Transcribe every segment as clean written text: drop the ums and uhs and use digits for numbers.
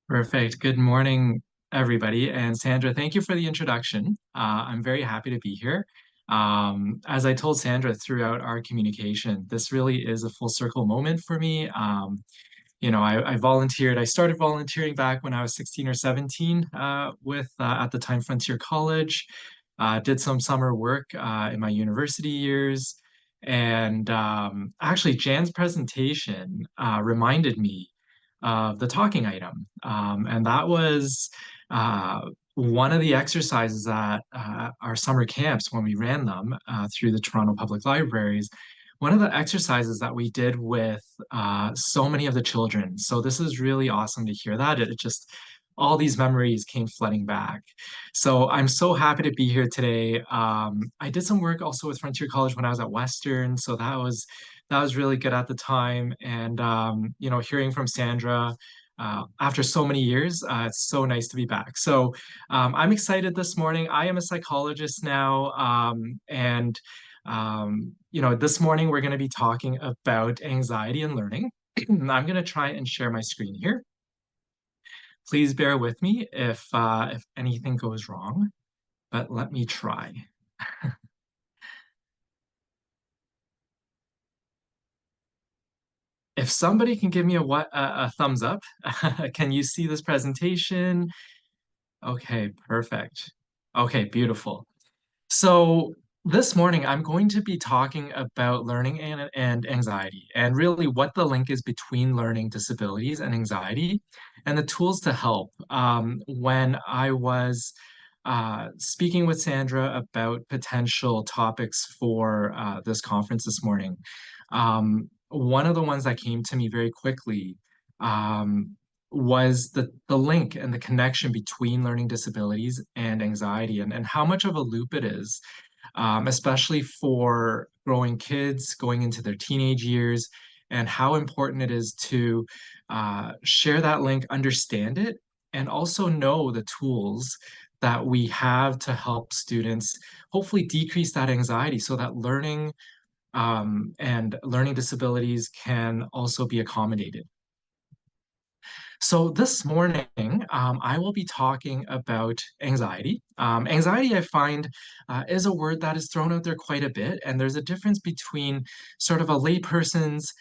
Perfect. Good morning, everybody. And Sandra, thank you for the introduction. I'm very happy to be here. As I told Sandra throughout our communication, this really is a full circle moment for me. I volunteered. I started volunteering back when I was 16 or 17 with, at the time, Frontier College. Did some summer work in my university years. And actually, Jan's presentation reminded me of the talking item. And that was one of the exercises at our summer camps when we ran them through the Toronto Public Libraries. One of the exercises that we did with so many of the children. So this is really awesome to hear that. It just, all these memories came flooding back. So I'm so happy to be here today. I did some work also with Frontier College when I was at Western, so that was really good at the time. And hearing from Sandra after so many years, it's so nice to be back. So I'm excited this morning. I am a psychologist now, and this morning we're going to be talking about anxiety and learning. I'm going to try and share my screen here. Please bear with me if anything goes wrong, but let me try. If somebody can give me a thumbs up, can you see this presentation? Okay, perfect. Okay, beautiful. So this morning, I'm going to be talking about learning and anxiety, and really what the link is between learning disabilities and anxiety, and the tools to help. When I was speaking with Sandra about potential topics for this conference this morning, one of the ones that came to me very quickly um, was the link and the connection between learning disabilities and anxiety and how much of a loop it is, especially for growing kids going into their teenage years, and how important it is to share that link, understand it, and also know the tools that we have to help students hopefully decrease that anxiety so that learning and learning disabilities can also be accommodated. So this morning, I will be talking about anxiety. Anxiety, I find, is a word that is thrown out there quite a bit, and there's a difference between sort of a layperson's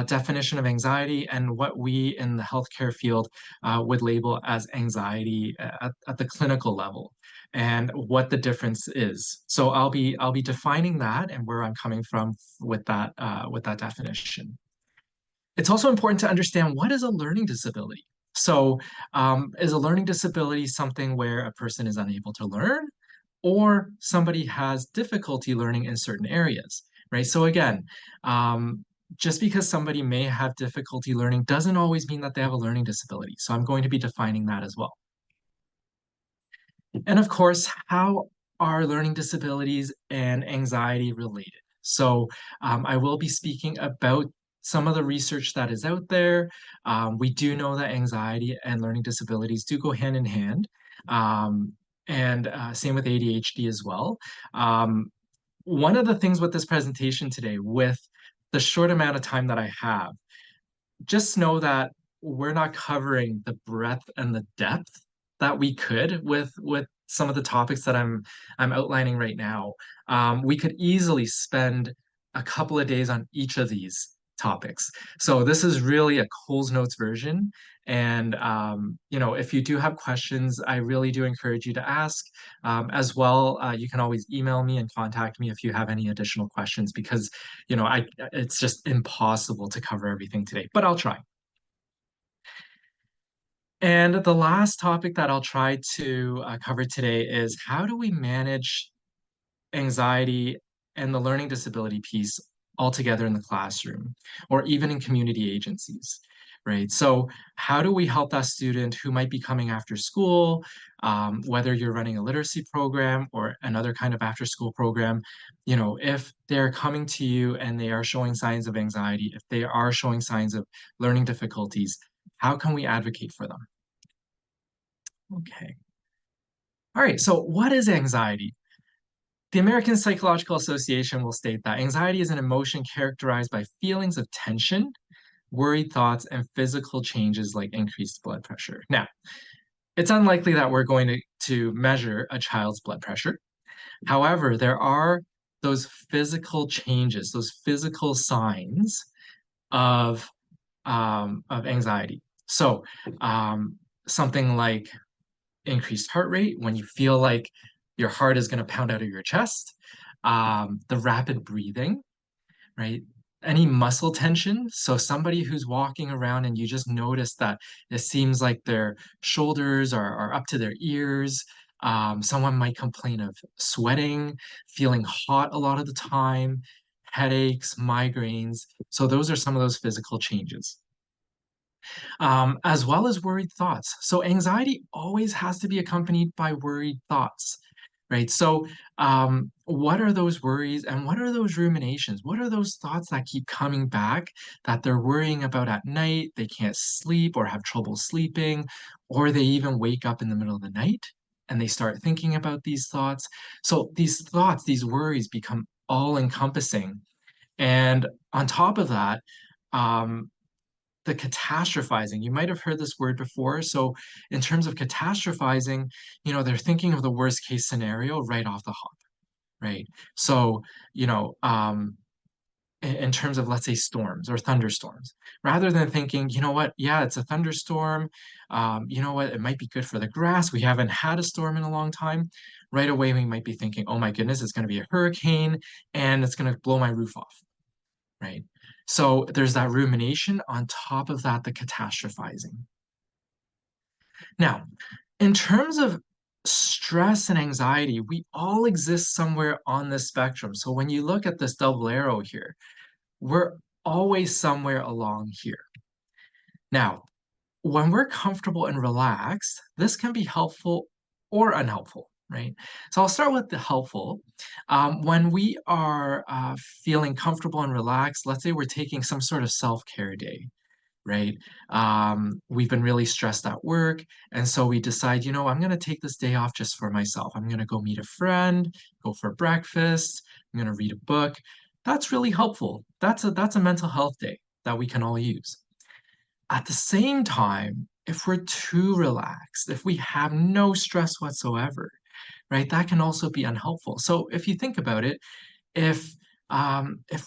definition of anxiety and what we in the healthcare field would label as anxiety at the clinical level, and what the difference is. So I'll be defining that and where I'm coming from with that definition. It's also important to understand what is a learning disability. So, is a learning disability something where a person is unable to learn, or somebody has difficulty learning in certain areas, right? So, again, just because somebody may have difficulty learning doesn't always mean that they have a learning disability. So, I'm going to be defining that as well. And of course, how are learning disabilities and anxiety related? So I will be speaking about some of the research that is out there. We do know that anxiety and learning disabilities do go hand in hand. And same with ADHD as well. Um, One of the things with this presentation today, with the short amount of time that I have, just know that we're not covering the breadth and the depth that we could with some of the topics that I'm outlining right now. We could easily spend a couple of days on each of these topics. So this is really a Coles Notes version. And if you do have questions, I really do encourage you to ask. As well, you can always email me and contact me if you have any additional questions because it's just impossible to cover everything today, but I'll try. And the last topic that I'll try to cover today is how do we manage anxiety and the learning disability piece altogether in the classroom or even in community agencies, right? So how do we help that student who might be coming after school, whether you're running a literacy program or another kind of after school program, if they're coming to you and they are showing signs of anxiety, if they are showing signs of learning difficulties, how can we advocate for them? Okay. All right. So what is anxiety? The American Psychological Association will state that anxiety is an emotion characterized by feelings of tension, worried thoughts, and physical changes like increased blood pressure. Now, it's unlikely that we're going to measure a child's blood pressure. However, there are those physical changes, those physical signs of anxiety. So, something like increased heart rate when you feel like your heart is going to pound out of your chest, the rapid breathing, right? Any muscle tension. So somebody who's walking around and you just notice that it seems like their shoulders are up to their ears. Someone might complain of sweating, feeling hot a lot of the time, headaches, migraines. So those are some of those physical changes, as well as worried thoughts. So anxiety always has to be accompanied by worried thoughts, right? So what are those worries and what are those ruminations? What are those thoughts that keep coming back that they're worrying about at night? They can't sleep or have trouble sleeping, or they even wake up in the middle of the night and they start thinking about these thoughts. So these thoughts, these worries become all encompassing. And on top of that, um, the catastrophizing. You might have heard this word before. So, in terms of catastrophizing, they're thinking of the worst case scenario right off the hop, right? So, you know, in terms of, let's say, storms or thunderstorms, rather than thinking, you know what, yeah, it's a thunderstorm. You know what, it might be good for the grass. We haven't had a storm in a long time. Right away, we might be thinking, oh my goodness, it's going to be a hurricane and it's going to blow my roof off, right? So there's that rumination on top of that, the catastrophizing. Now, in terms of stress and anxiety, we all exist somewhere on the spectrum. So when you look at this double arrow here, we're always somewhere along here. Now, when we're comfortable and relaxed, this can be helpful or unhelpful, right? So I'll start with the helpful. When we are feeling comfortable and relaxed, let's say we're taking some sort of self-care day, right? We've been really stressed at work. And so we decide, I'm going to take this day off just for myself. I'm going to go meet a friend, go for breakfast. I'm going to read a book. That's really helpful. That's a mental health day that we can all use. At the same time, if we're too relaxed, if we have no stress whatsoever, right, that can also be unhelpful. So if you think about it, if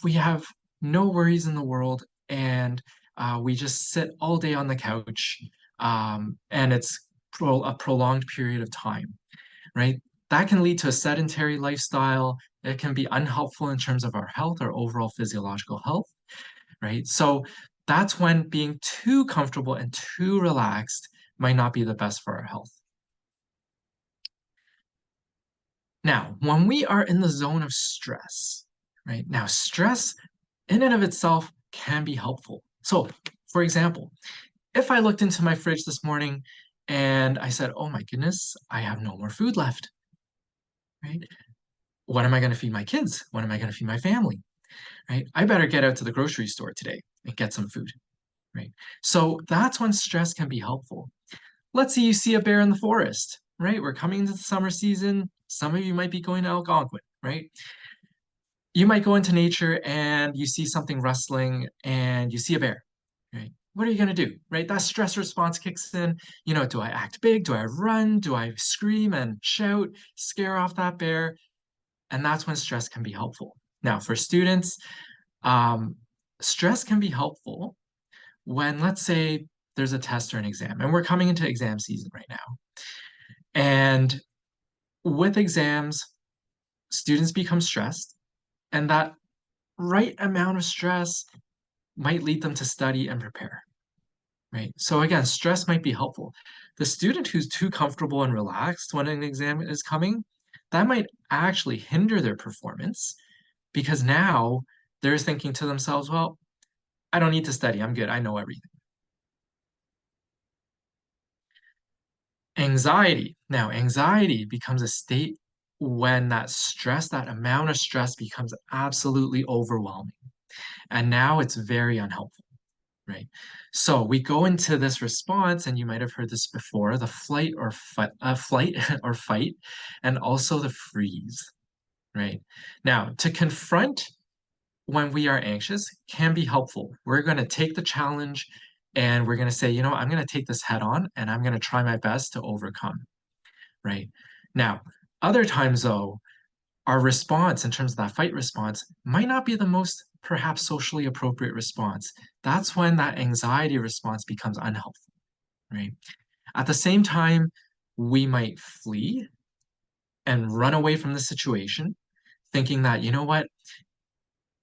we have no worries in the world and we just sit all day on the couch, and it's a prolonged period of time, right? That can lead to a sedentary lifestyle. It can be unhelpful in terms of our health, our overall physiological health, right? So that's when being too comfortable and too relaxed might not be the best for our health. Now, when we are in the zone of stress, right? Now, stress in and of itself can be helpful. So, for example, if I looked into my fridge this morning and I said, oh my goodness, I have no more food left, right? What am I going to feed my kids? What am I going to feed my family, right? I better get out to the grocery store today and get some food, right? So that's when stress can be helpful. Let's say you see a bear in the forest, right? We're coming into the summer season. Some of you might be going to Algonquin, right? You might go into nature and you see something rustling and you see a bear, right? What are you going to do, right? That stress response kicks in. Do I act big? Do I run? Do I scream and shout, scare off that bear? And that's when stress can be helpful. Now, for students, um, stress can be helpful when, let's say, there's a test or an exam, and we're coming into exam season right now. And with exams, students become stressed, and that right amount of stress might lead them to study and prepare, right? So again, stress might be helpful. The student who's too comfortable and relaxed when an exam is coming, that might actually hinder their performance because now they're thinking to themselves, well, I don't need to study. I'm good. I know everything. Anxiety. Now, anxiety becomes a state when that stress, that amount of stress becomes absolutely overwhelming. And now it's very unhelpful, right? So we go into this response, and you might have heard this before, the flight or fight, and also the freeze, right? Now, to confront when we are anxious can be helpful. We're going to take the challenge and we're going to say, you know, I'm going to take this head on and I'm going to try my best to overcome, right? Now, other times though, our response in terms of that fight response might not be the most perhaps socially appropriate response. That's when that anxiety response becomes unhelpful, right? At the same time, we might flee and run away from the situation, thinking that, you know what,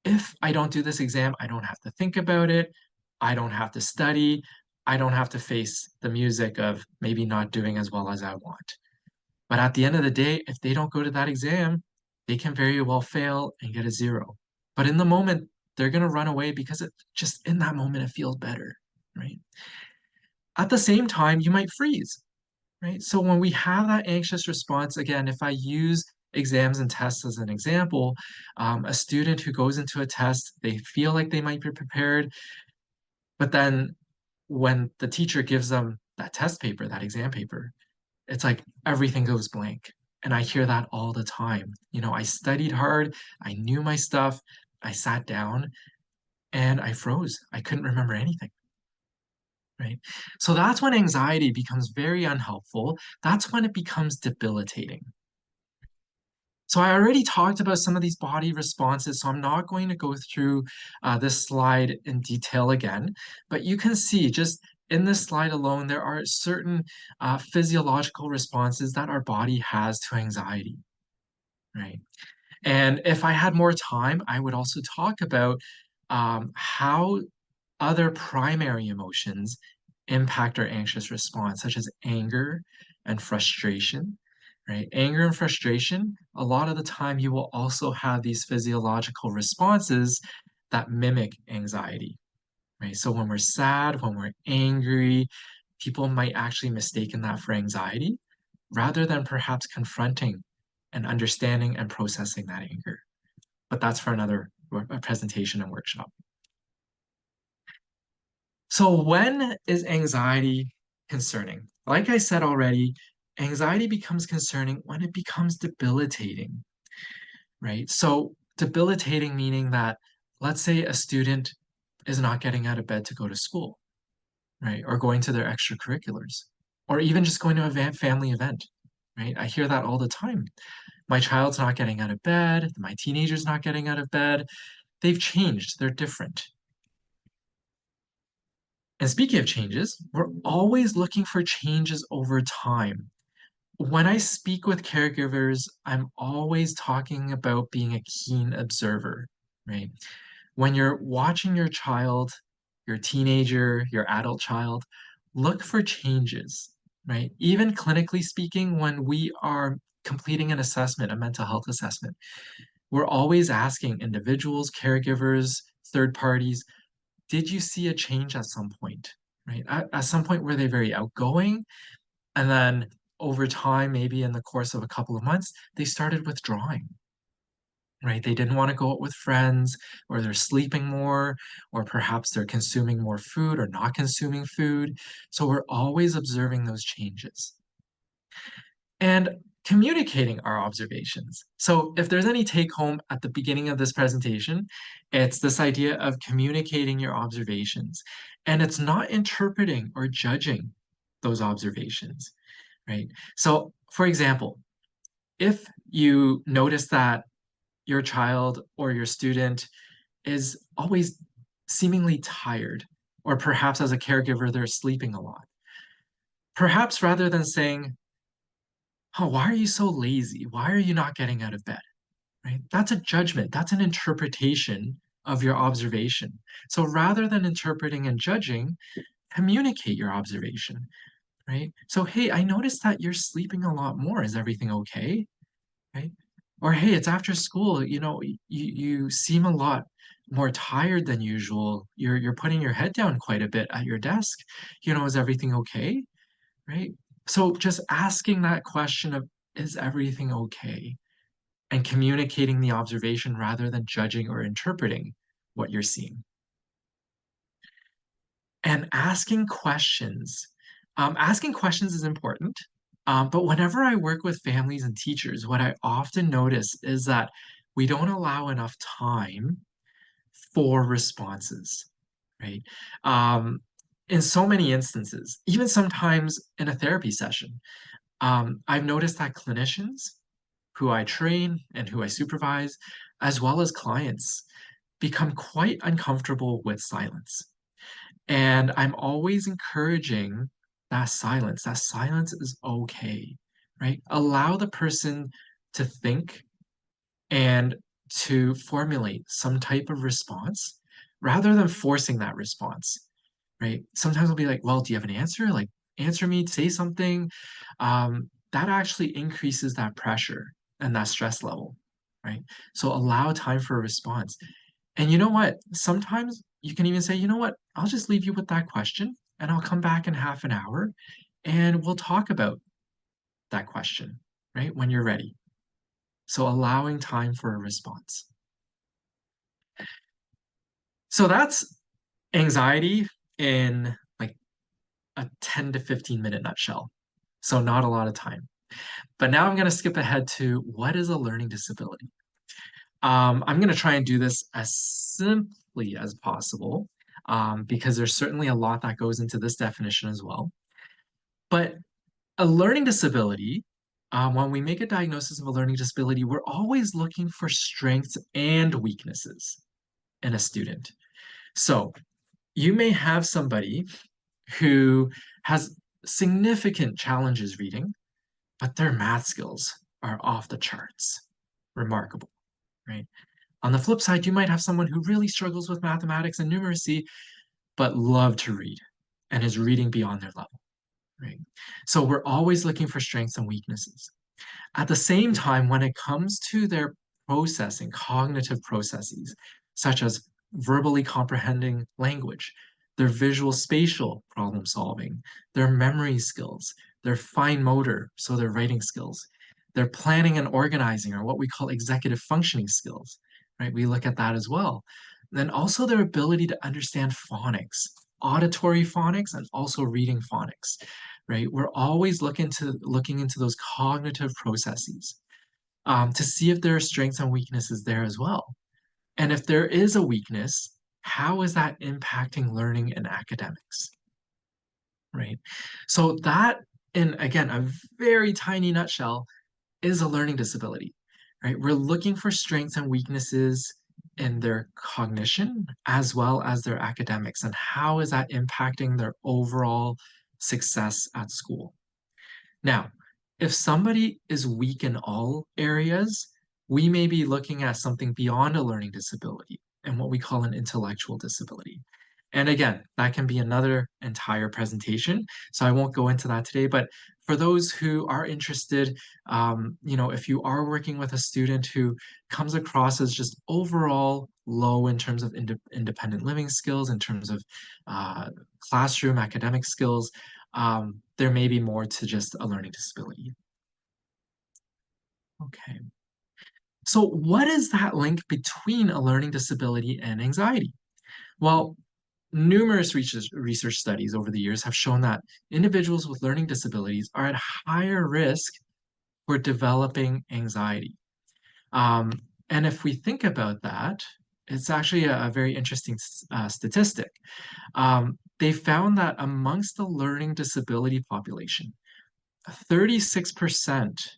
if I don't do this exam, I don't have to think about it. I don't have to study. I don't have to face the music of maybe not doing as well as I want. But at the end of the day, if they don't go to that exam, they can very well fail and get a zero. But in the moment, they're going to run away because it just in that moment, it feels better, right? At the same time, you might freeze, right? So when we have that anxious response, again, if I use exams and tests as an example, a student who goes into a test, they feel like they might be prepared, but then when the teacher gives them that test paper, that exam paper, it's like everything goes blank. And I hear that all the time. You know, I studied hard, I knew my stuff, I sat down and I froze. I couldn't remember anything, right? So that's when anxiety becomes very unhelpful. That's when it becomes debilitating. So I already talked about some of these body responses, so I'm not going to go through this slide in detail again, but you can see just in this slide alone, there are certain physiological responses that our body has to anxiety, right? And if I had more time, I would also talk about how other primary emotions impact our anxious response, such as anger and frustration, right? Anger and frustration, a lot of the time you will also have these physiological responses that mimic anxiety, right? So when we're sad, when we're angry, people might actually mistaken that for anxiety rather than perhaps confronting and understanding and processing that anger. But that's for another presentation and workshop. So when is anxiety concerning? Like I said already, anxiety becomes concerning when it becomes debilitating, right? So debilitating meaning that, let's say a student is not getting out of bed to go to school, right? Or going to their extracurriculars, or even just going to a family event, right? I hear that all the time. My child's not getting out of bed, my teenager's not getting out of bed. They've changed, they're different. And speaking of changes, we're always looking for changes over time. When I speak with caregivers, I'm always talking about being a keen observer, right? When you're watching your child, your teenager, your adult child, look for changes, right? Even clinically speaking, when we are completing an assessment, a mental health assessment, we're always asking individuals, caregivers, third parties, did you see a change at some point, right? At some point, were they very outgoing? And then over time, maybe in the course of a couple of months, they started withdrawing, right? They didn't want to go out with friends, or they're sleeping more, or perhaps they're consuming more food or not consuming food. So we're always observing those changes and communicating our observations. So if there's any take home at the beginning of this presentation, it's this idea of communicating your observations. And it's not interpreting or judging those observations, right? So for example, if you notice that your child or your student is always seemingly tired, or perhaps as a caregiver, they're sleeping a lot, perhaps rather than saying, oh, why are you so lazy? Why are you not getting out of bed? Right? That's a judgment. That's an interpretation of your observation. So rather than interpreting and judging, communicate your observation, right? So, hey, I noticed that you're sleeping a lot more. Is everything okay? Right? Or, hey, it's after school, you seem a lot more tired than usual. You're putting your head down quite a bit at your desk. Is everything okay? Right? So just asking that question of, is everything okay? And communicating the observation rather than judging or interpreting what you're seeing. And asking questions. Asking questions is important. But whenever I work with families and teachers, what I often notice is that we don't allow enough time for responses, right? Um, in so many instances, even sometimes in a therapy session, I've noticed that clinicians who I train and who I supervise, as well as clients, become quite uncomfortable with silence. And I'm always encouraging that silence. That silence is okay, right? Allow the person to think and to formulate some type of response rather than forcing that response, right? Sometimes I'll be like, well, do you have an answer? Like, answer me, say something. That actually increases that pressure and that stress level, right? So allow time for a response. And you know what? Sometimes you can even say, you know what? I'll just leave you with that question and I'll come back in half an hour and we'll talk about that question, right? When you're ready. So allowing time for a response. So that's anxiety in like a 10 to 15-minute nutshell. So not a lot of time. But now I'm going to skip ahead to what is a learning disability? I'm going to try and do this as simply as possible because there's certainly a lot that goes into this definition as well. But a learning disability, when we make a diagnosis of a learning disability, we're always looking for strengths and weaknesses in a student. So you may have somebody who has significant challenges reading, but their math skills are off the charts. Remarkable, right? On the flip side, you might have someone who really struggles with mathematics and numeracy, but love to read and is reading beyond their level, right? So we're always looking for strengths and weaknesses. At the same time, when it comes to their processing, cognitive processes, such as verbally comprehending language, their visual spatial problem solving, their memory skills, their fine motor, so their writing skills, their planning and organizing, or what we call executive functioning skills, right? We look at that as well. Then also their ability to understand phonics, auditory phonics, and also reading phonics, right? We're always looking into those cognitive processes to see if there are strengths and weaknesses there as well. And if there is a weakness, how is that impacting learning and academics, right? So that, in again, a very tiny nutshell, is a learning disability, right? We're looking for strengths and weaknesses in their cognition as well as their academics, and how is that impacting their overall success at school. Now, if somebody is weak in all areas, we may be looking at something beyond a learning disability and what we call an intellectual disability. And again, that can be another entire presentation. So I won't go into that today, but for those who are interested, if you are working with a student who comes across as just overall low in terms of independent living skills, in terms of uh, classroom academic skills, there may be more to just a learning disability. Okay. So what is that link between a learning disability and anxiety? Well, numerous research studies over the years have shown that individuals with learning disabilities are at higher risk for developing anxiety. Um, and if we think about that, it's actually a very interesting statistic. They found that amongst the learning disability population, 36%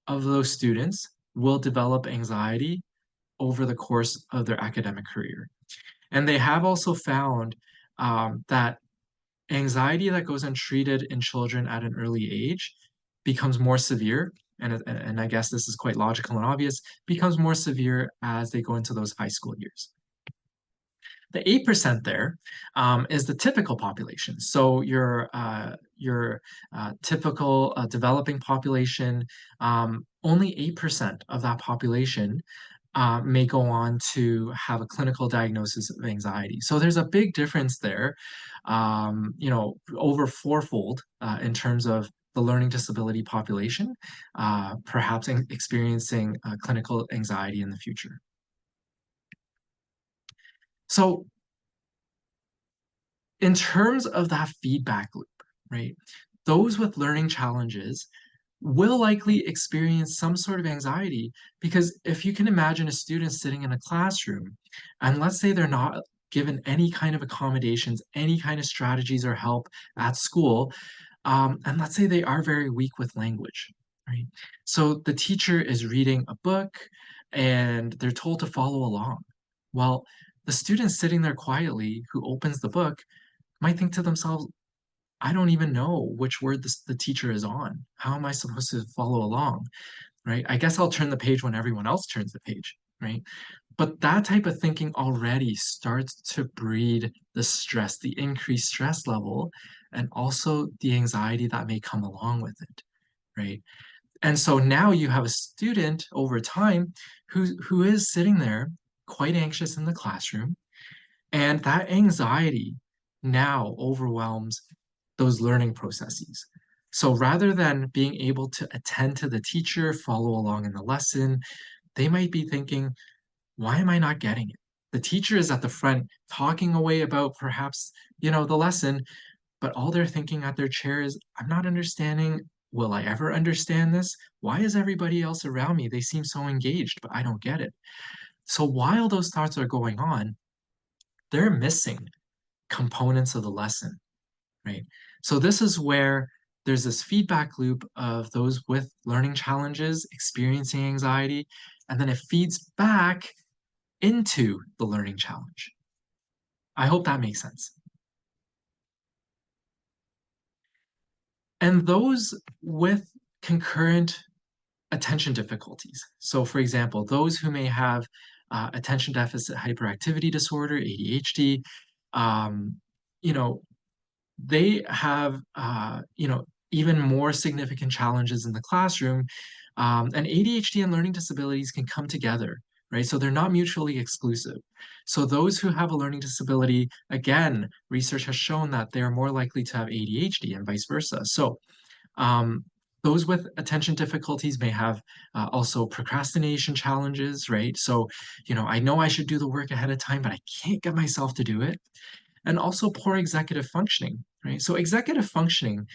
of those students will develop anxiety over the course of their academic career. And they have also found that anxiety that goes untreated in children at an early age becomes more severe. And I guess this is quite logical and obvious, becomes more severe as they go into those high school years. The 8% there is the typical population. So your typical developing population, only 8% of that population may go on to have a clinical diagnosis of anxiety. So there's a big difference there, over fourfold in terms of the learning disability population, perhaps experiencing clinical anxiety in the future. So in terms of that feedback loop, right? Those with learning challenges will likely experience some sort of anxiety because if you can imagine a student sitting in a classroom and let's say they're not given any kind of accommodations, any kind of strategies or help at school, and let's say they are very weak with language, right? So the teacher is reading a book and they're told to follow along. Well, the student sitting there quietly who opens the book might think to themselves, I don't even know which word the teacher is on. How am I supposed to follow along? Right? I guess I'll turn the page when everyone else turns the page, right? But that type of thinking already starts to breed the stress, the increased stress level, and also the anxiety that may come along with it, right? And so now you have a student over time who is sitting there quite anxious in the classroom, and that anxiety now overwhelms those learning processes. So rather than being able to attend to the teacher, follow along in the lesson, they might be thinking, why am I not getting it? The teacher is at the front talking away about perhaps, the lesson, but all they're thinking at their chair is, I'm not understanding. Will I ever understand this? Why is everybody else around me? They seem so engaged, but I don't get it. So while those thoughts are going on, they're missing components of the lesson, right? So this is where there's this feedback loop of those with learning challenges experiencing anxiety, and then it feeds back into the learning challenge. I hope that makes sense. And those with concurrent attention difficulties. So, for example, those who may have attention deficit hyperactivity disorder, ADHD, um, you know, they have even more significant challenges in the classroom, and ADHD and learning disabilities can come together, right? So they're not mutually exclusive. So those who have a learning disability, again, research has shown that they are more likely to have ADHD and vice versa. So um, those with attention difficulties may have also procrastination challenges, right? So, I know I should do the work ahead of time, but I can't get myself to do it, and also poor executive functioning, right? So executive functioning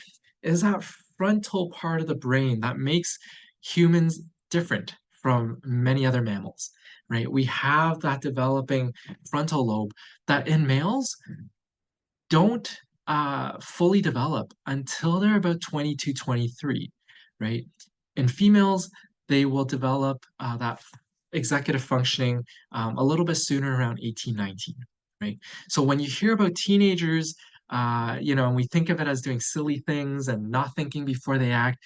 is that frontal part of the brain that makes humans different from many other mammals, right? We have that developing frontal lobe that in males don't fully develop until they're about 22, 23, right? In females, they will develop that executive functioning a little bit sooner, around 18, 19, right? So when you hear about teenagers, and we think of it as doing silly things and not thinking before they act,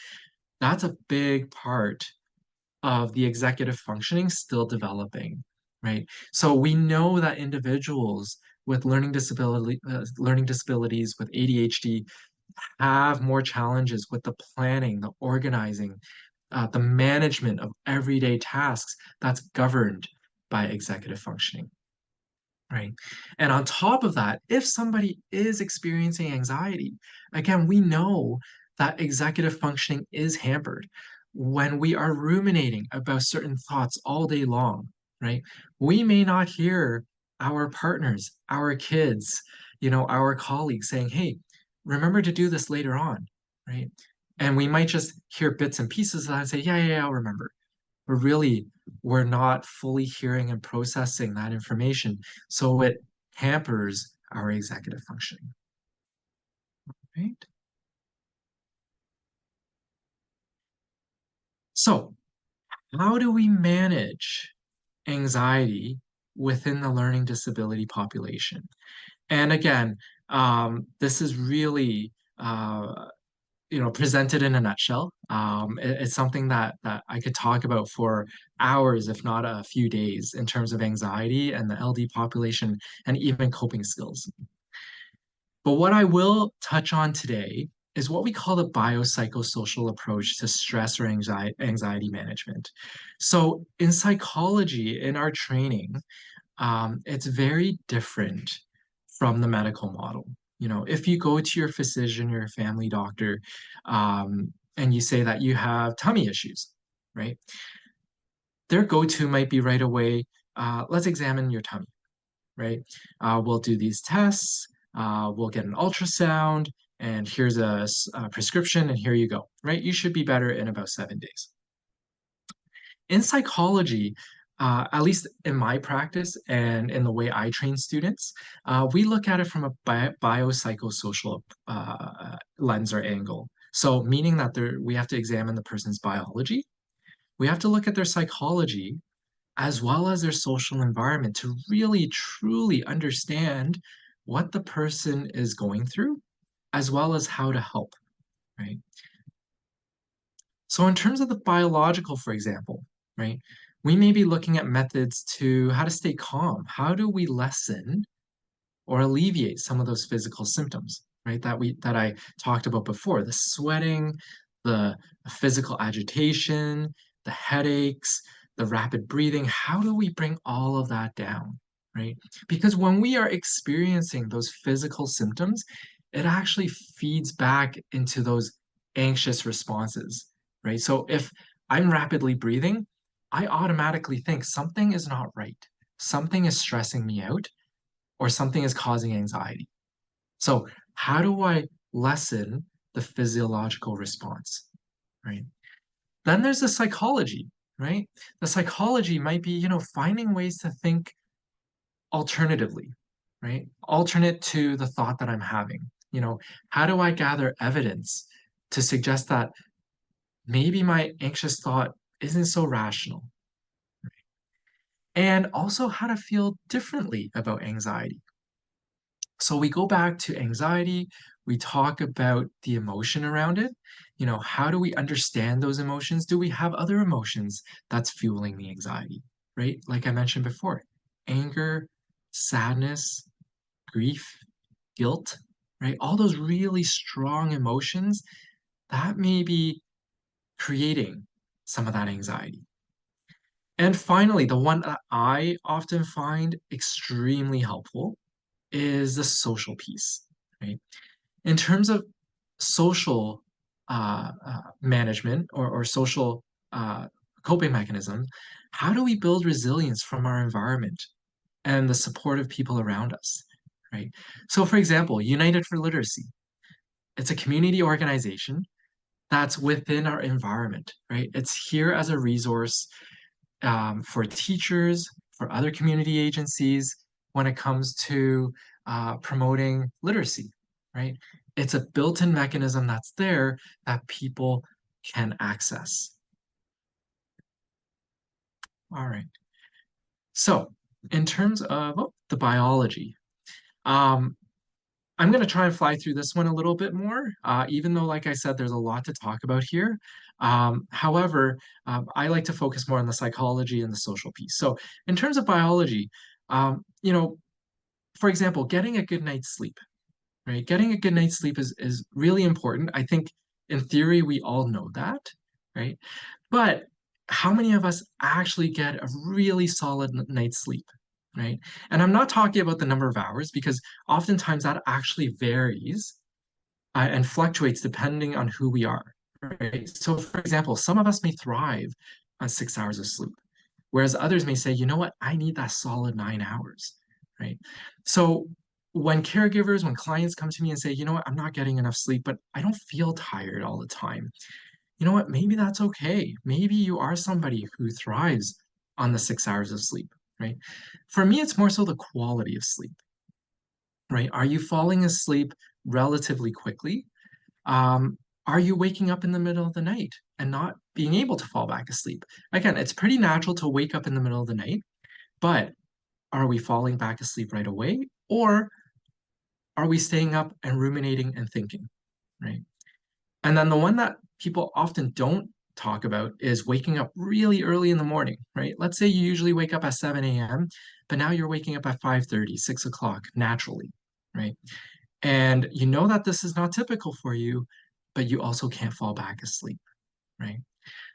that's a big part of the executive functioning still developing, right? So we know that individuals with learning disabilities with ADHD have more challenges with the planning, the organizing, the management of everyday tasks that's governed by executive functioning, right? And on top of that, if somebody is experiencing anxiety, again, we know that executive functioning is hampered when we are ruminating about certain thoughts all day long, right? We may not hear our partners, our kids, our colleagues saying, hey, remember to do this later on, right? And we might just hear bits and pieces of that and say, yeah, yeah, yeah, I'll remember, but really we're not fully hearing and processing that information. So it hampers our executive functioning, right? So, how do we manage anxiety within the learning disability population? And again, this is really presented in a nutshell. It's something that I could talk about for hours, if not a few days, in terms of anxiety and the LD population and even coping skills. But what I will touch on today is what we call the biopsychosocial approach to stress or anxiety management. So in psychology, in our training, it's very different from the medical model. If you go to your physician, your family doctor, and you say that you have tummy issues, right? Their go-to might be right away, let's examine your tummy, right? We'll do these tests, we'll get an ultrasound, and here's a prescription, and here you go, right? You should be better in about 7 days. In psychology, at least in my practice and in the way I train students, we look at it from a biopsychosocial lens or angle. So, meaning that we have to examine the person's biology, we have to look at their psychology as well as their social environment to really truly understand what the person is going through, as well as how to help, right? So in terms of the biological, for example, right, we may be looking at methods to how to stay calm. How do we lessen or alleviate some of those physical symptoms, right? That I talked about before, the sweating, the physical agitation, the headaches, the rapid breathing. How do we bring all of that down, right? Because when we are experiencing those physical symptoms, it actually feeds back into those anxious responses, right? So if I'm rapidly breathing, I automatically think something is not right. Something is stressing me out or something is causing anxiety. So, how do I lessen the physiological response, right? Then there's the psychology, right? The psychology might be, finding ways to think alternatively, right? Alternate to the thought that I'm having. How do I gather evidence to suggest that maybe my anxious thought isn't so rational? And also how to feel differently about anxiety. So we go back to anxiety, we talk about the emotion around it. How do we understand those emotions? Do we have other emotions that's fueling the anxiety, right? Like I mentioned before, anger, sadness, grief, guilt, right? All those really strong emotions that may be creating some of that anxiety. And finally, the one that I often find extremely helpful is the social piece, right? In terms of social management or social uh, coping mechanisms, how do we build resilience from our environment and the support of people around us, right? So, for example, United for Literacy, it's a community organization that's within our environment, right? It's here as a resource for teachers, for other community agencies when it comes to promoting literacy, right? It's a built-in mechanism that's there that people can access. All right. So, in terms of the biology, um, I'm going to try and fly through this one a little bit more, even though, like I said, there's a lot to talk about here. However, I like to focus more on the psychology and the social piece. So, in terms of biology, um, you know, for example, getting a good night's sleep, right? Getting a good night's sleep is really important. I think in theory, we all know that, right? But how many of us actually get a really solid night's sleep, right? And I'm not talking about the number of hours because oftentimes that actually varies and fluctuates depending on who we are, right? So, for example, some of us may thrive on 6 hours of sleep, whereas others may say, you know what, I need that solid 9 hours, right? So, when clients come to me and say, you know what, I'm not getting enough sleep, but I don't feel tired all the time, you know what, maybe that's okay. Maybe you are somebody who thrives on the 6 hours of sleep, right? For me, it's more so the quality of sleep, right? Are you falling asleep relatively quickly? Um, are you waking up in the middle of the night and not being able to fall back asleep? Again, it's pretty natural to wake up in the middle of the night, but are we falling back asleep right away? Or are we staying up and ruminating and thinking, right? And then the one that people often don't talk about is waking up really early in the morning, right? Let's say you usually wake up at 7 a.m., but now you're waking up at 5:30, 6 o'clock naturally, right? And you know that this is not typical for you, but you also can't fall back asleep, right?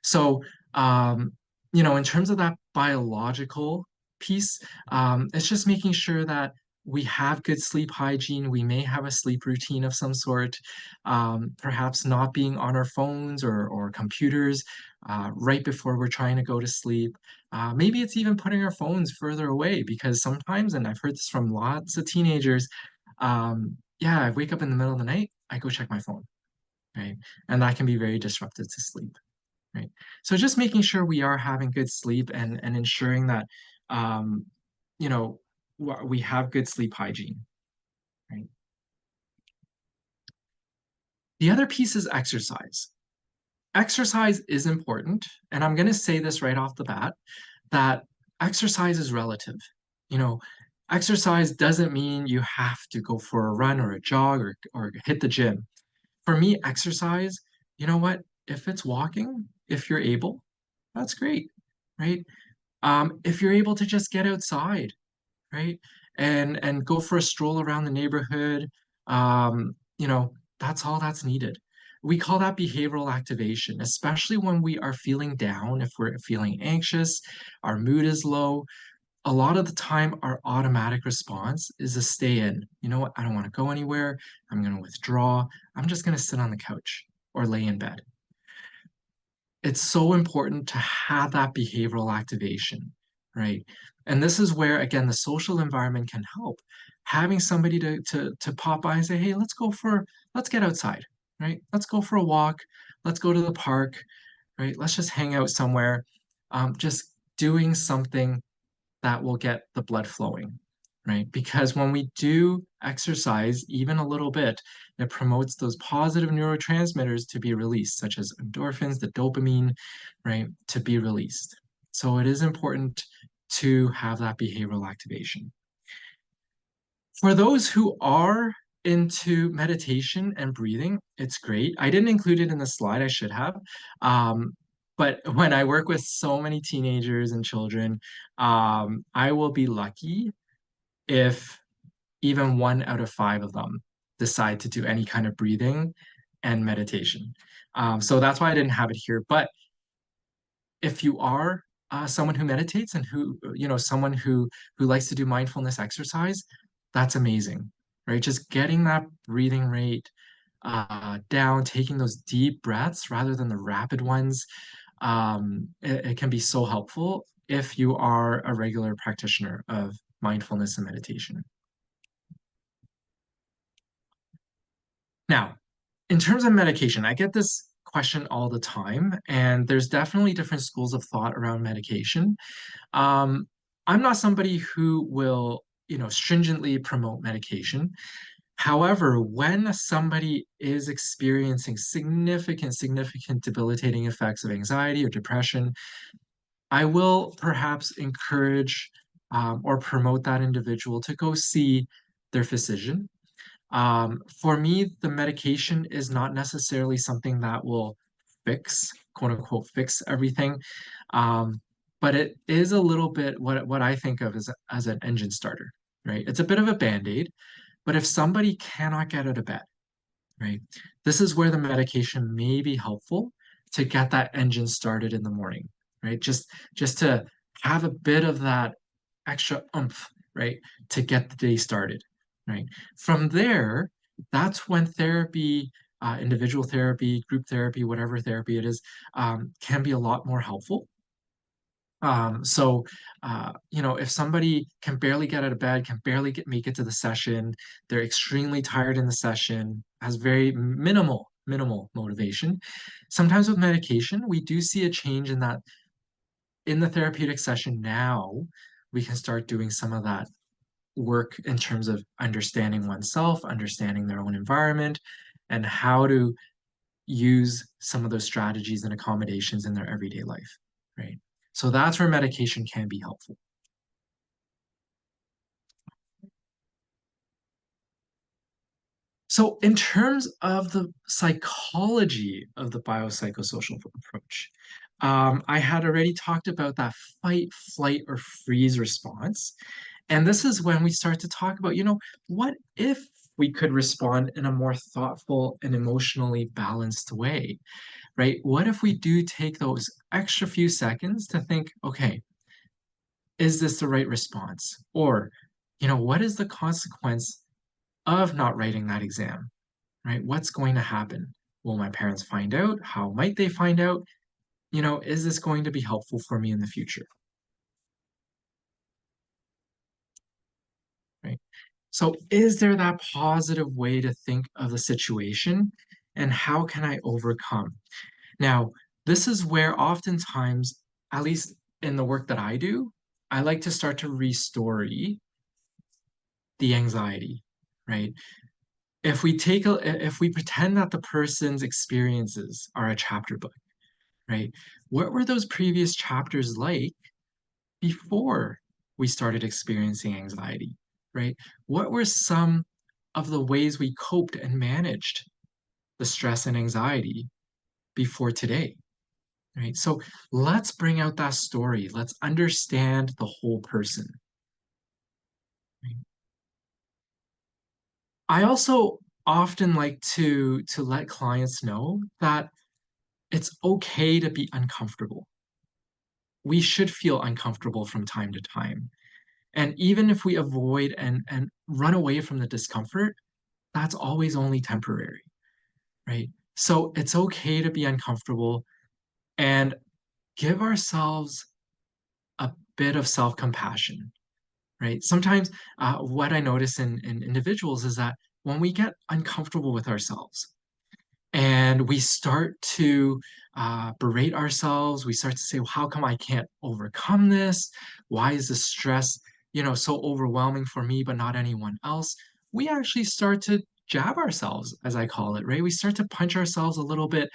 So, in terms of that biological piece, it's just making sure that we have good sleep hygiene. We may have a sleep routine of some sort, perhaps not being on our phones or computers right before we're trying to go to sleep. Maybe it's even putting our phones further away because sometimes, and I've heard this from lots of teenagers, yeah, I wake up in the middle of the night. I go check my phone, right? And that can be very disruptive to sleep, right? So just making sure we are having good sleep and ensuring that um, you know, we have good sleep hygiene, right? The other piece is exercise. Exercise is important, and I'm going to say this right off the bat that exercise is relative. You know, exercise doesn't mean you have to go for a run or a jog or hit the gym. For me, exercise, you know what? If it's walking, if you're able, that's great, right? If you're able to just get outside, right? And go for a stroll around the neighborhood. That's all that's needed. We call that behavioral activation, especially when we are feeling down, if we're feeling anxious, our mood is low. A lot of the time, our automatic response is to stay in. You know what? I don't want to go anywhere. I'm going to withdraw. I'm just going to sit on the couch or lay in bed. It's so important to have that behavioral activation, right? And this is where, again, the social environment can help. Having somebody to pop by and say, hey, let's get outside, right? Let's go for a walk. Let's go to the park, right? Let's just hang out somewhere. Just doing something that will get the blood flowing, right? Because when we do exercise, even a little bit, it promotes those positive neurotransmitters to be released, such as endorphins, the dopamine, right, to be released. So it is important to have that behavioral activation. For those who are into meditation and breathing, it's great. I didn't include it in the slide, I should have. But when I work with so many teenagers and children, I will be lucky if even 1 out of 5 of them decide to do any kind of breathing and meditation. So that's why I didn't have it here. But if you are someone who meditates and someone who likes to do mindfulness exercise, that's amazing, right? Just getting that breathing rate down, taking those deep breaths rather than the rapid ones, it can be so helpful if you are a regular practitioner of mindfulness and meditation. Now, in terms of medication, I get this question all the time, and there's definitely different schools of thought around medication. Um, I'm not somebody who will, stringently promote medication. However, when somebody is experiencing significant debilitating effects of anxiety or depression, I will perhaps encourage or promote that individual to go see their physician. For me, the medication is not necessarily something that will fix, quote unquote, fix everything. Um, but it is a little bit what I think of as an engine starter, right? It's a bit of a band-aid, but if somebody cannot get out of bed, right, this is where the medication may be helpful to get that engine started in the morning, right? Just to have a bit of that extra oomph, right, to get the day started, right? From there, that's when therapy, individual therapy, group therapy, whatever therapy it is, can be a lot more helpful. If somebody can barely get out of bed, can barely make it to the session, they're extremely tired in the session, has very minimal motivation. Sometimes with medication, we do see a change in that in the therapeutic session now, we can start doing some of that work in terms of understanding oneself, understanding their own environment, and how to use some of those strategies and accommodations in their everyday life, right? So that's where medication can be helpful. So, in terms of the psychology of the biopsychosocial approach, I had already talked about that fight, flight, or freeze response. And this is when we start to talk about, what if we could respond in a more thoughtful and emotionally balanced way, right? What if we do take those extra few seconds to think, okay, is this the right response? Or, what is the consequence of not writing that exam, right? What's going to happen? Will my parents find out? How might they find out? Is this going to be helpful for me in the future? Right. So, is there that positive way to think of the situation? And how can I overcome? Now, this is where oftentimes, at least in the work that I do, I like to start to restory the anxiety, right? If we pretend that the person's experiences are a chapter book, right? What were those previous chapters like before we started experiencing anxiety, right? What were some of the ways we coped and managed the stress and anxiety before today, right? So let's bring out that story. Let's understand the whole person. Right? I also often like to let clients know that it's okay to be uncomfortable. We should feel uncomfortable from time to time. And even if we avoid and run away from the discomfort, that's always only temporary, right? So it's okay to be uncomfortable and give ourselves a bit of self-compassion, right? Sometimes what I notice in individuals is that when we get uncomfortable with ourselves, and we start to berate ourselves. We start to say, well, how come I can't overcome this? Why is the stress, so overwhelming for me, but not anyone else? We actually start to jab ourselves, as I call it, right? We start to punch ourselves a little bit,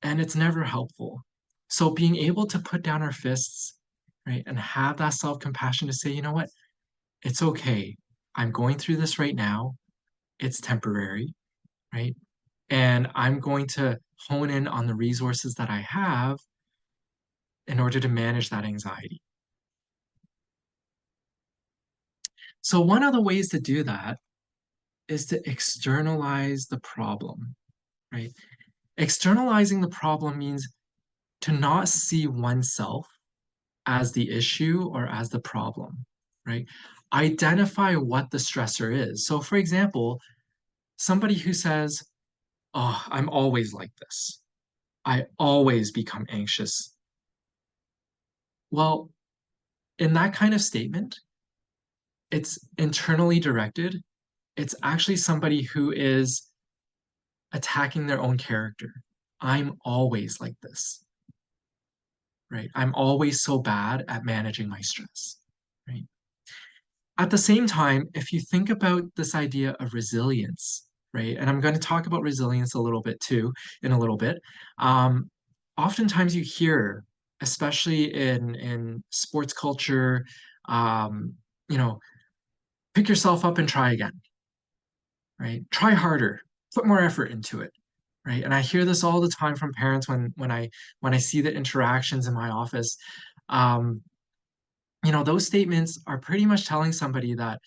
and it's never helpful. So being able to put down our fists, right, and have that self-compassion to say, you know what, it's okay. I'm going through this right now. It's temporary, right? And I'm going to hone in on the resources that I have in order to manage that anxiety. So, one of the ways to do that is to externalize the problem, right? Externalizing the problem means to not see oneself as the issue or as the problem, right? Identify what the stressor is. So, for example, somebody who says, oh, I'm always like this. I always become anxious. Well, in that kind of statement, it's internally directed. It's actually somebody who is attacking their own character. I'm always like this, right? I'm always so bad at managing my stress, right? At the same time, if you think about this idea of resilience, right? And I'm going to talk about resilience a little bit too in a little bit. Um, Oftentimes you hear, especially in sports culture, um, you know, pick yourself up and try again, right? Try harder, put more effort into it, right? And I hear this all the time from parents when I see the interactions in my office. Um, those statements are pretty much telling somebody that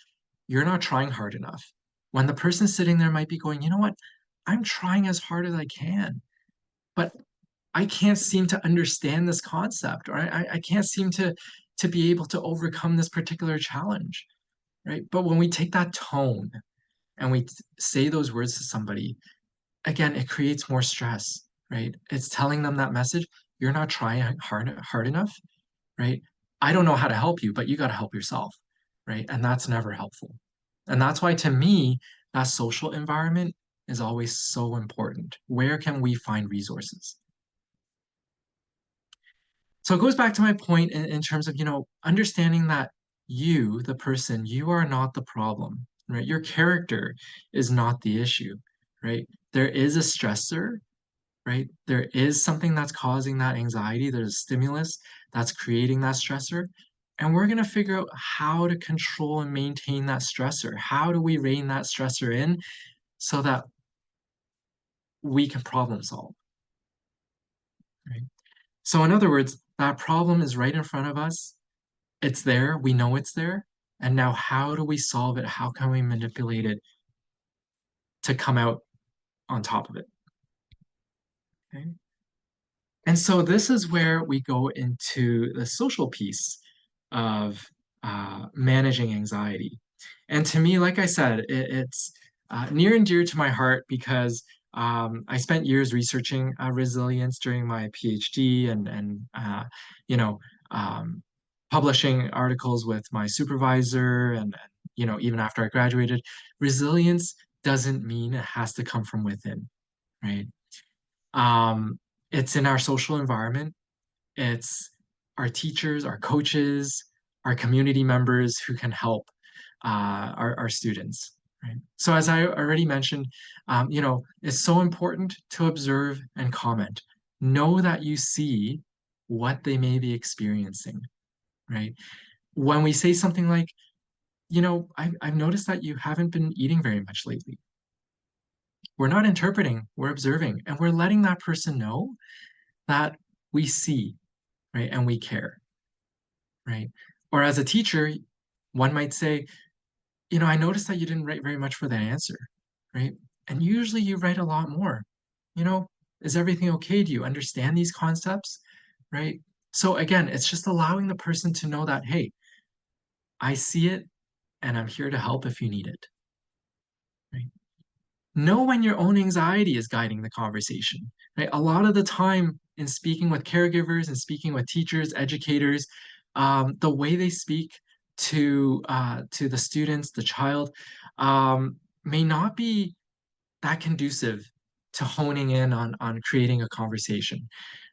you're not trying hard enough. When the person sitting there might be going, you know what, I'm trying as hard as I can, but I can't seem to understand this concept, or I can't seem to be able to overcome this particular challenge, right? But when we take that tone and we say those words to somebody, again, it creates more stress, right? It's telling them that message, you're not trying hard enough, right? I don't know how to help you, but you got to help yourself, right? And that's never helpful. And that's why to me, that social environment is always so important. Where can we find resources? So it goes back to my point in terms of, understanding that you, the person, you are not the problem, right? Your character is not the issue, right? There is a stressor, right? There is something that's causing that anxiety. There's a stimulus that's creating that stressor. And we're going to figure out how to control and maintain that stressor. How do we rein that stressor in so that we can problem solve, right? So, in other words, that problem is right in front of us. It's there. We know it's there. And now, how do we solve it? How can we manipulate it to come out on top of it? Okay. And so this is where we go into the social piece of managing anxiety. And to me, like I said, it's near and dear to my heart because I spent years researching resilience during my PhD and you know um, publishing articles with my supervisor and even after I graduated, resilience doesn't mean it has to come from within, right? Um, it's in our social environment. It's our teachers, our coaches, our community members who can help our students, right? So as I already mentioned, it's so important to observe and comment. Know that you see what they may be experiencing, right? When we say something like, I've noticed that you haven't been eating very much lately. We're not interpreting, we're observing, and we're letting that person know that we see, right? And we care, right? Or as a teacher, one might say, I noticed that you didn't write very much for that answer, right? And usually you write a lot more. You know, is everything okay? Do you understand these concepts, right? So again, it's just allowing the person to know that, hey, I see it and I'm here to help if you need it, right? Know when your own anxiety is guiding the conversation, right? A lot of the time in speaking with caregivers and speaking with teachers, educators, the way they speak to the students, the child, may not be that conducive to honing in on creating a conversation,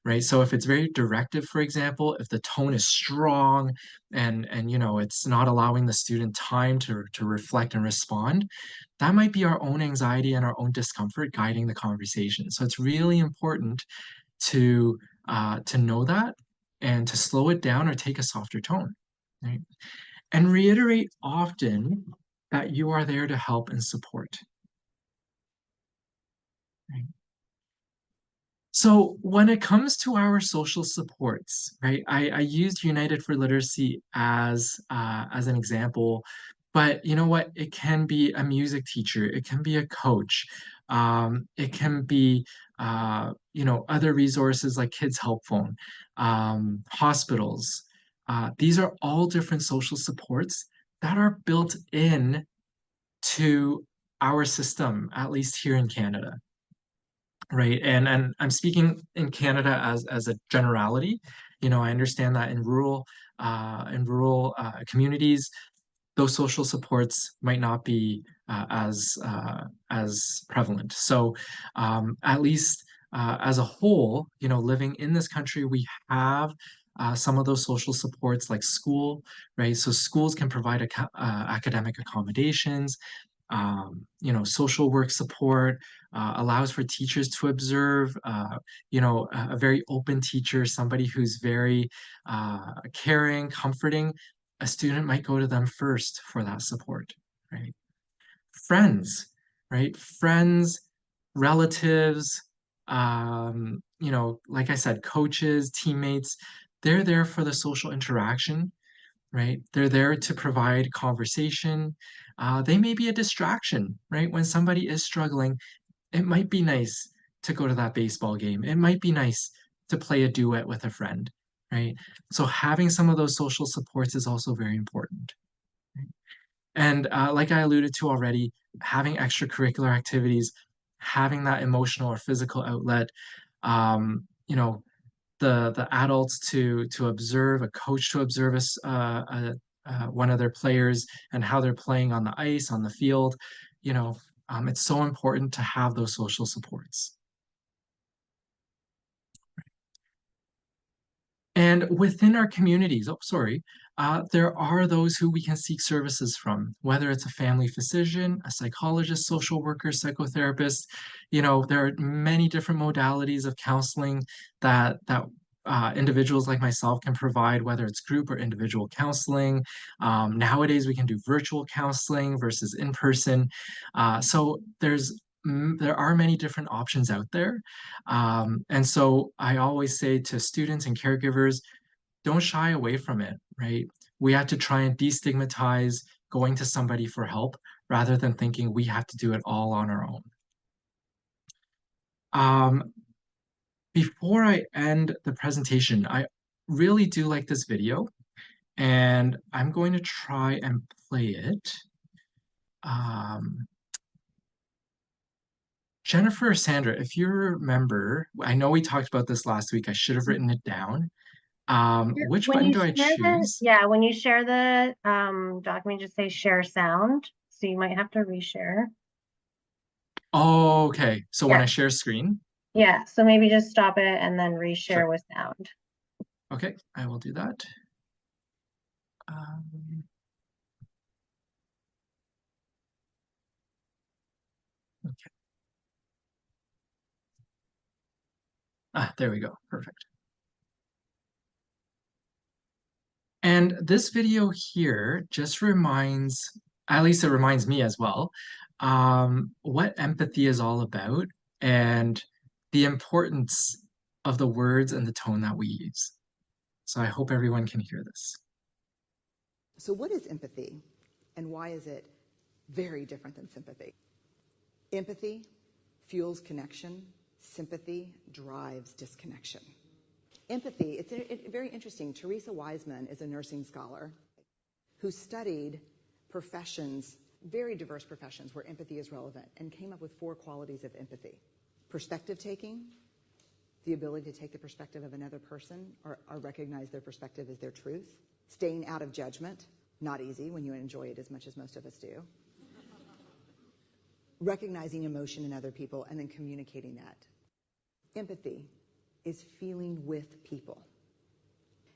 right? So if it's very directive, for example, if the tone is strong and it's not allowing the student time to reflect and respond, that might be our own anxiety and our own discomfort guiding the conversation. So it's really important to know that and to slow it down or take a softer tone, right? And reiterate often that you are there to help and support. Right? So when it comes to our social supports, right, I used United for Literacy as an example, but you know what? It can be a music teacher, it can be a coach, it can be other resources like Kids Help Phone, hospitals. These are all different social supports that are built in to our system, at least here in Canada. Right. And I'm speaking in Canada as a generality. I understand that in rural communities, those social supports might not be as prevalent. So at least as a whole, living in this country, we have some of those social supports like school, right? So schools can provide academic accommodations, social work support, allows for teachers to observe, a very open teacher, somebody who's very caring, comforting. A student might go to them first for that support, right? Friends, right? Friends, relatives, like I said, coaches, teammates, they're there for the social interaction, right? They're there to provide conversation. They may be a distraction, right? When somebody is struggling, it might be nice to go to that baseball game. It might be nice to play a duet with a friend, right? So having some of those social supports is also very important. And like I alluded to already, having extracurricular activities, having that emotional or physical outlet, um, you know, the adults to observe, a coach to observe one of their players and how they're playing on the ice, on the field. You know, it's so important to have those social supports. And within our communities, oh, sorry, there are those who we can seek services from, whether it's a family physician, a psychologist, social worker, psychotherapist. There are many different modalities of counseling that individuals like myself can provide, whether it's group or individual counseling. Nowadays, we can do virtual counseling versus in person. So there are many different options out there. And so I always say to students and caregivers, don't shy away from it, right? We have to try and destigmatize going to somebody for help rather than thinking we have to do it all on our own. Um, Before I end the presentation, I really do like this video and I'm going to try and play it. Um, Jennifer or Sandra, if you remember, I know we talked about this last week. I should have written it down. Which When button you do I share the, choose? yeah, when you share the document, just say share sound. So you might have to reshare. Oh, okay. So when Yeah. I share screen, Yeah. So maybe just stop it and then reshare sure. with sound. Okay, I will do that. Um, okay. There we go. Perfect. And this video here just reminds, at least it reminds me as well, what empathy is all about and the importance of the words and the tone that we use. So I hope everyone can hear this. So what is empathy, and why is it very different than sympathy? Empathy fuels connection. Sympathy drives disconnection. Empathy, it's very interesting. Teresa Wiseman is a nursing scholar who studied professions, very diverse professions where empathy is relevant, and came up with 4 qualities of empathy. Perspective taking, the ability to take the perspective of another person or recognize their perspective as their truth. Staying out of judgment, not easy when you enjoy it as much as most of us do. Recognizing emotion in other people and then communicating that. Empathy is feeling with people.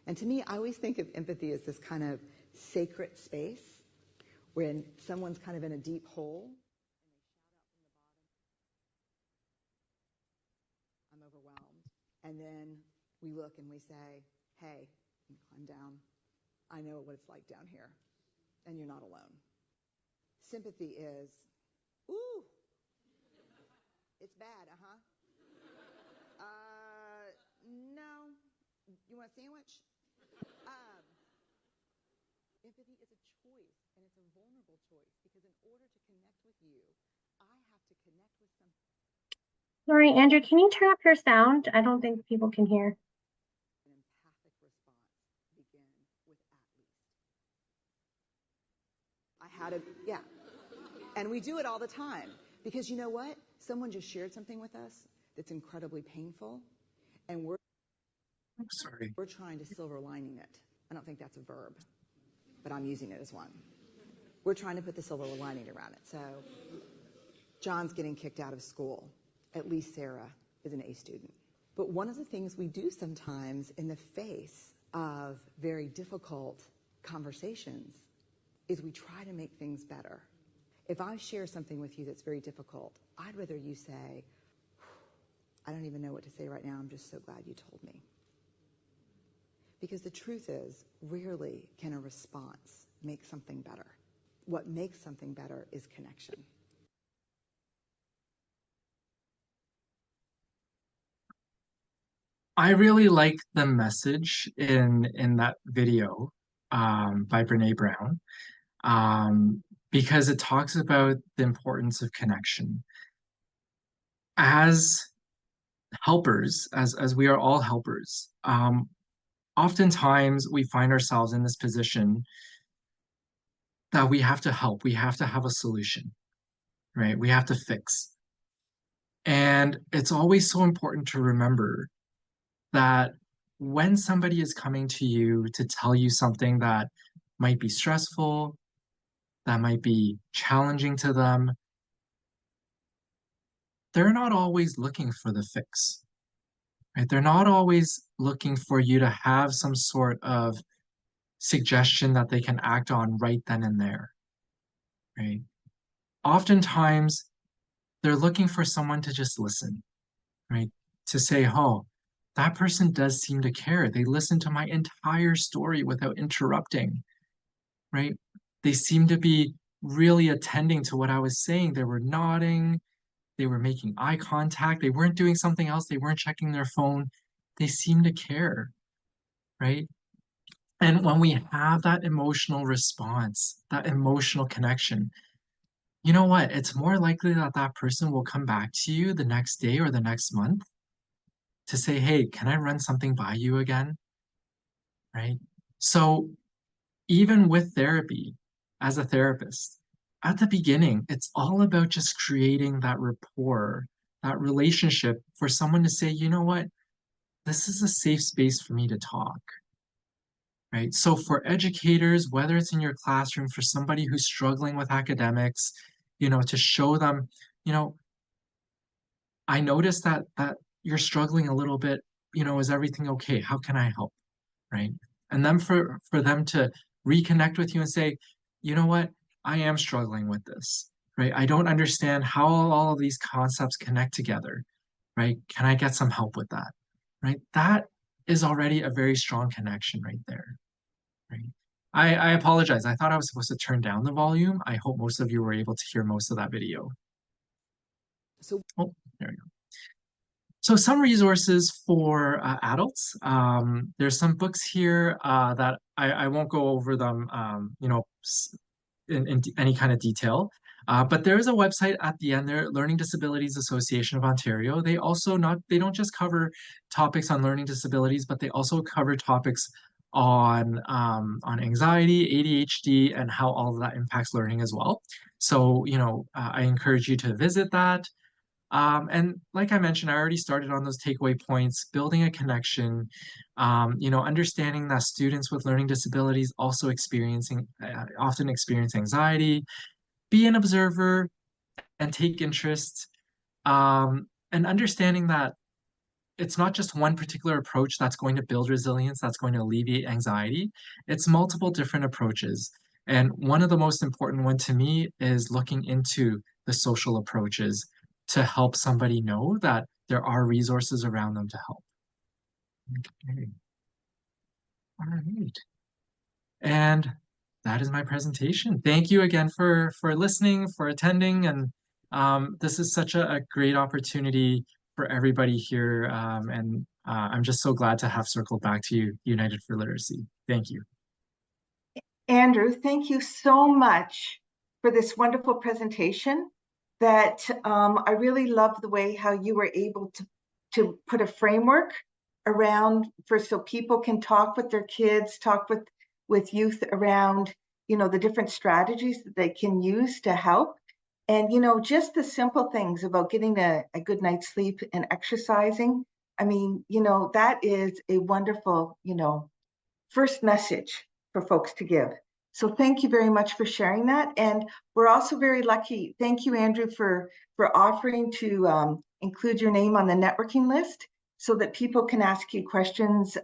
And to me, I always think of empathy as this kind of sacred space when someone's kind of in a deep hole. I'm overwhelmed. And then we look and we say, hey, climb down. I know what it's like down here. And you're not alone. Sympathy is, ooh, it's bad, no. You want a sandwich? Um, Empathy is a choice, and it's a vulnerable choice, because in order to connect with you, I have to connect with some Sorry, Andrew, can you turn up your sound? I don't think people can hear. an empathic response begin with at least. I had a, yeah. And we do it all the time. Because you know what? Someone just shared something with us that's incredibly painful, and Sorry. we're trying to silver lining it. I don't think that's a verb, but I'm using it as one. We're trying to put the silver lining around it. So John's getting kicked out of school. At least Sarah is an A student. But one of the things we do sometimes in the face of very difficult conversations is we try to make things better. If I share something with you that's very difficult, I'd rather you say, I don't even know what to say right now. I'm just so glad you told me. Because the truth is, rarely can a response make something better. What makes something better is connection. I really like the message in that video by Brene Brown because it talks about the importance of connection. As helpers, as we are all helpers, oftentimes we find ourselves in this position that we have to help, we have to have a solution, right? We have to fix. And it's always so important to remember that when somebody is coming to you to tell you something that might be stressful, that might be challenging to them, they're not always looking for the fix, right? They're not always looking for you to have some sort of suggestion that they can act on right then and there, right? Oftentimes, they're looking for someone to just listen, right? To say, oh, that person does seem to care. They listened to my entire story without interrupting, right? They seem to be really attending to what I was saying. They were nodding, they were making eye contact, they weren't doing something else, they weren't checking their phone. They seem to care, right? And when we have that emotional response, that emotional connection, you know what? It's more likely that that person will come back to you the next day or the next month to say, hey, can I run something by you again? Right? So even with therapy, as a therapist, at the beginning, it's all about just creating that rapport, that relationship for someone to say, you know what? This is a safe space for me to talk. right? So for educators, whether it's in your classroom, for somebody who's struggling with academics, to show them, you know, I noticed that you're struggling a little bit, is everything okay? How can I help? Right? And then for them to reconnect with you and say, you know what, I am struggling with this, right? I don't understand how all of these concepts connect together, right? Can I get some help with that? Right? That is already a very strong connection right there, right? I apologize. I thought I was supposed to turn down the volume. I hope most of you were able to hear most of that video. So Oh, there we go. So some resources for adults. There's some books here that I won't go over them, in any kind of detail. But there is a website at the end there, Learning Disabilities Association of Ontario. They don't just cover topics on learning disabilities, but they also cover topics on anxiety, ADHD, and how all of that impacts learning as well. So, I encourage you to visit that. And like I mentioned, I already started on those takeaway points, building a connection, understanding that students with learning disabilities also often experience anxiety, be an observer and take interest, and understanding that it's not just one particular approach that's going to build resilience, that's going to alleviate anxiety. It's multiple different approaches. And one of the most important one to me is looking into the social approaches to help somebody know that there are resources around them to help. Okay. All right. And that is my presentation. Thank you again for listening, for attending, and this is such a great opportunity for everybody here. And I'm just so glad to have circled back to you, United for Literacy. Thank you. Andrew, thank you so much for this wonderful presentation. That I really love the way how you were able to put a framework around so people can talk with their kids, talk with youth around, the different strategies that they can use to help. And, just the simple things about getting a good night's sleep and exercising. I mean, that is a wonderful, first message for folks to give. So thank you very much for sharing that. And we're also very lucky. Thank you, Andrew, for offering to include your name on the networking list so that people can ask you questions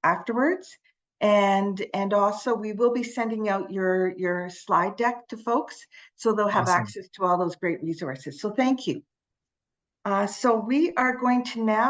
afterwards. And also we will be sending out your slide deck to folks so they'll have Awesome. access to all those great resources. So thank you. So we are going to now